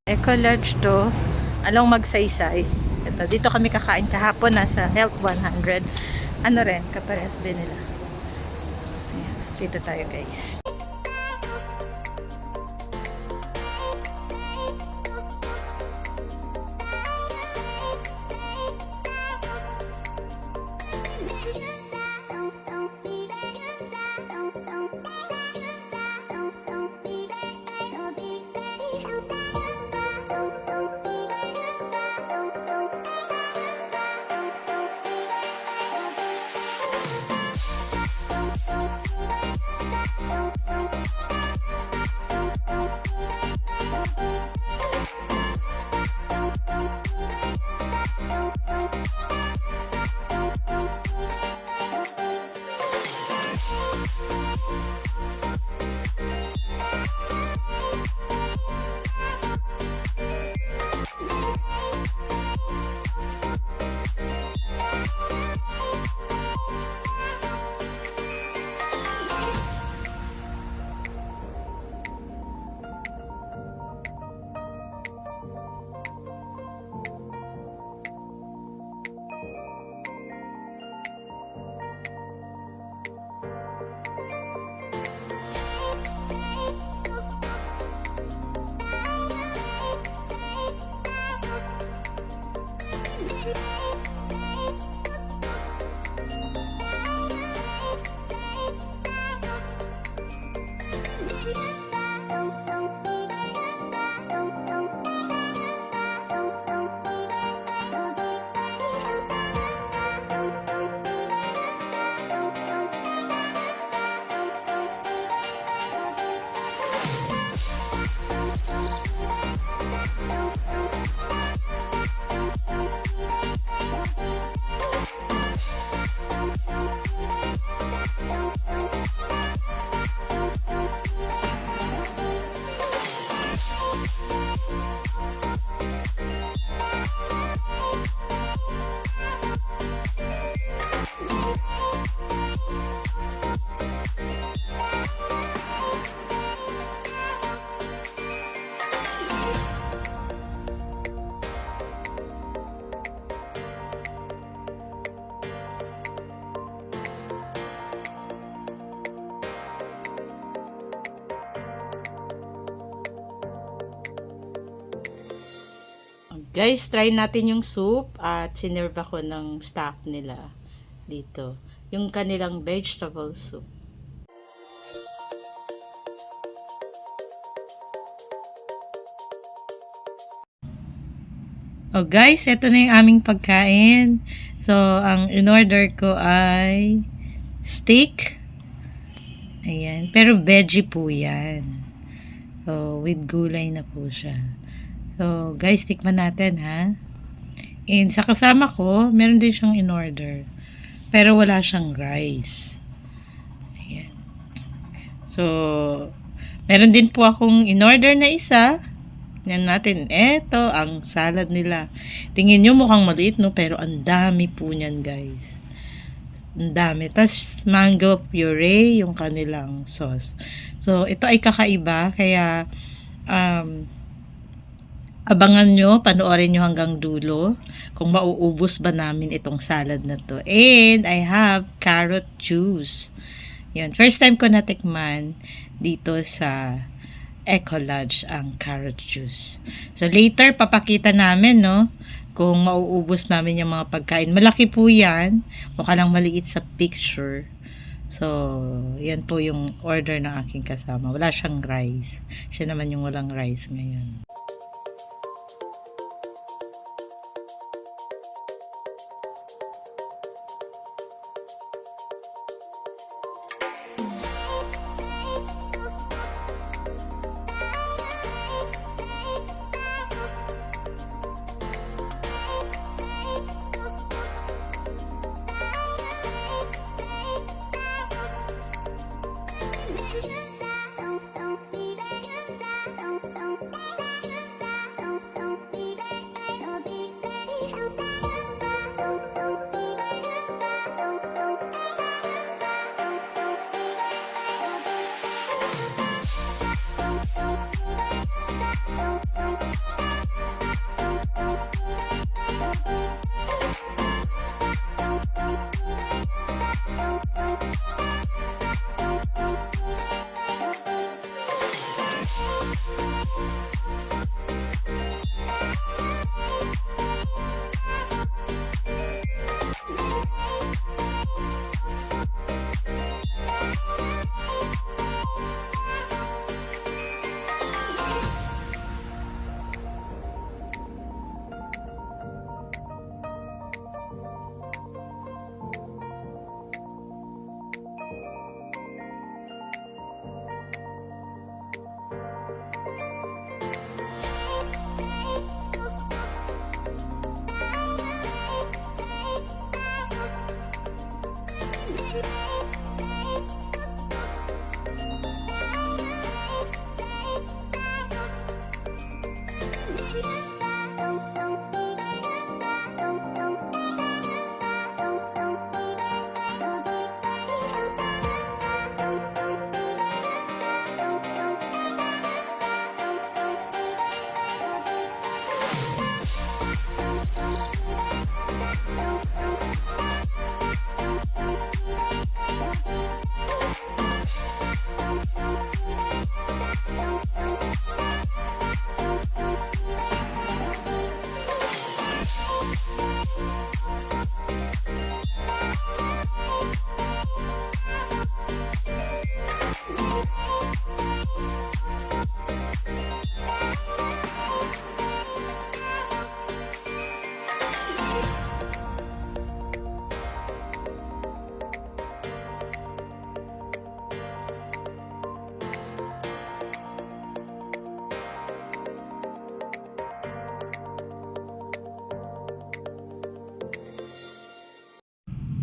Eco Lodge to, along Magsaysay. Ito, dito kami kakain kahapon, nasa Health 100. Ano rin, kaparehas din nila. Ayan, dito tayo guys. Guys, try natin yung soup at sinerve ako ng staff nila dito. Yung kanilang vegetable soup. Oh guys, ito na yung aming pagkain. So, ang in-order ko ay steak. Ayan. Pero veggie po yan. So, with gulay na po siya. So, guys, tikman natin, ha? And sa kasama ko, meron din siyang in-order. Pero wala siyang rice. Ayan. So, meron din po akong in-order na isa. Yan natin. Eto, ang salad nila. Tingin nyo mukhang maliit, no? Pero ang dami po niyan, guys. Ang dami. Tapos, mango puree, yung kanilang sauce. So, ito ay kakaiba. Kaya, abangan nyo, panoorin nyo hanggang dulo kung mauubos ba namin itong salad na to. And I have carrot juice. Yun. First time ko natikman dito sa Eco Lodge ang carrot juice. So later, papakita namin, no, kung mauubos namin yung mga pagkain. Malaki po yan. Mukha lang maliit sa picture. So, yan po yung order ng aking kasama. Wala siyang rice. Siya naman yung walang rice ngayon.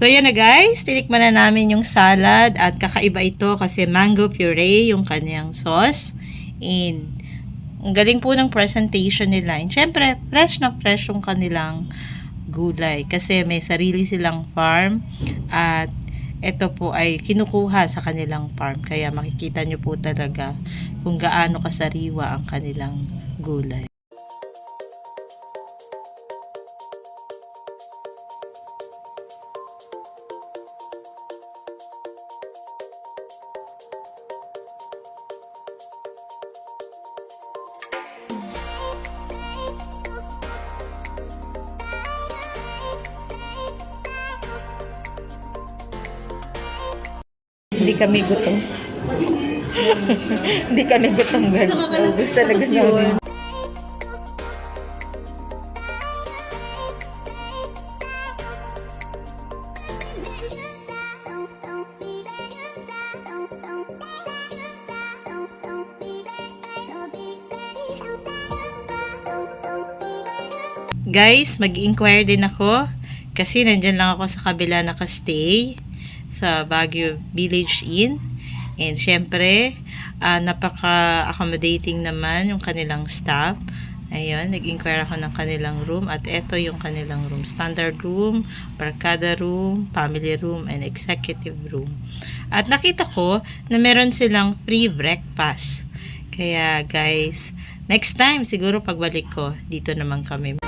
So, yan na guys. Tinikman na namin yung salad at kakaiba ito kasi mango puree yung kanyang sauce. And, ang galing po ng presentation nila. And, syempre, fresh na fresh yung kanilang gulay kasi may sarili silang farm at ito po ay kinukuha sa kanilang farm. Kaya makikita nyo po talaga kung gaano kasariwa ang kanilang gulay. Hindi kami gutom. Hindi kami gutom, guys. Gusto talaga namin. Guys, mag-inquire din ako kasi nandyan lang ako sa kabila nakastay sa Baguio Village Inn. And syempre, napaka-accommodating naman yung kanilang staff. Ayun, nag-inquire ako ng kanilang room at ito yung kanilang room. Standard room, barkada room, family room, and executive room. At nakita ko na meron silang free breakfast. Kaya guys, next time siguro pagbalik ko, dito naman kami.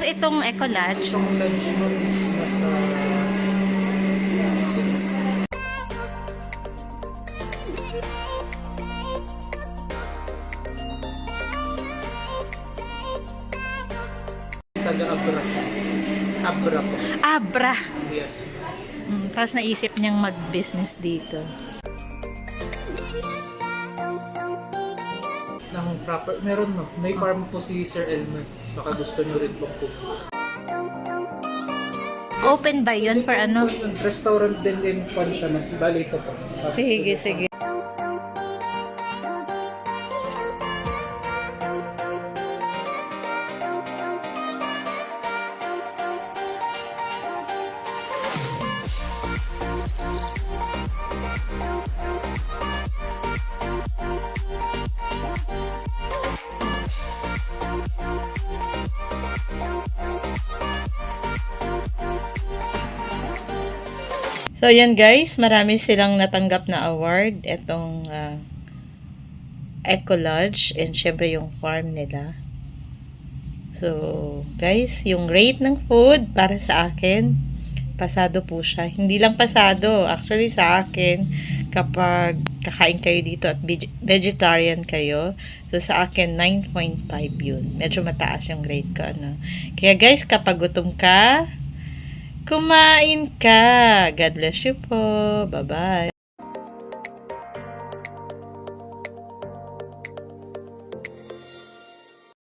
Itong Eco Lodge. Itong lunch mo is nasa 6. Taga-Abra siya. Abra po. Abra. Yes. Tapos naisip niyang mag-business dito. Ng proper, meron no. May farm po si Sir Elmer. Baka gusto nyo rin pong po. Open ba yun for ano? Restaurant din din po siya. Bali ito po. Sige, sige. So, yan guys, marami silang natanggap na award. Itong Eco Lodge and syempre yung farm nila. So, guys, yung rate ng food para sa akin, pasado po siya. Hindi lang pasado, actually sa akin, kapag kakain kayo dito at vegetarian kayo, so sa akin, 9.5 yun. Medyo mataas yung rate ko, ano. Kaya guys, kapag gutom ka, kumain ka. God bless you po. Bye-bye.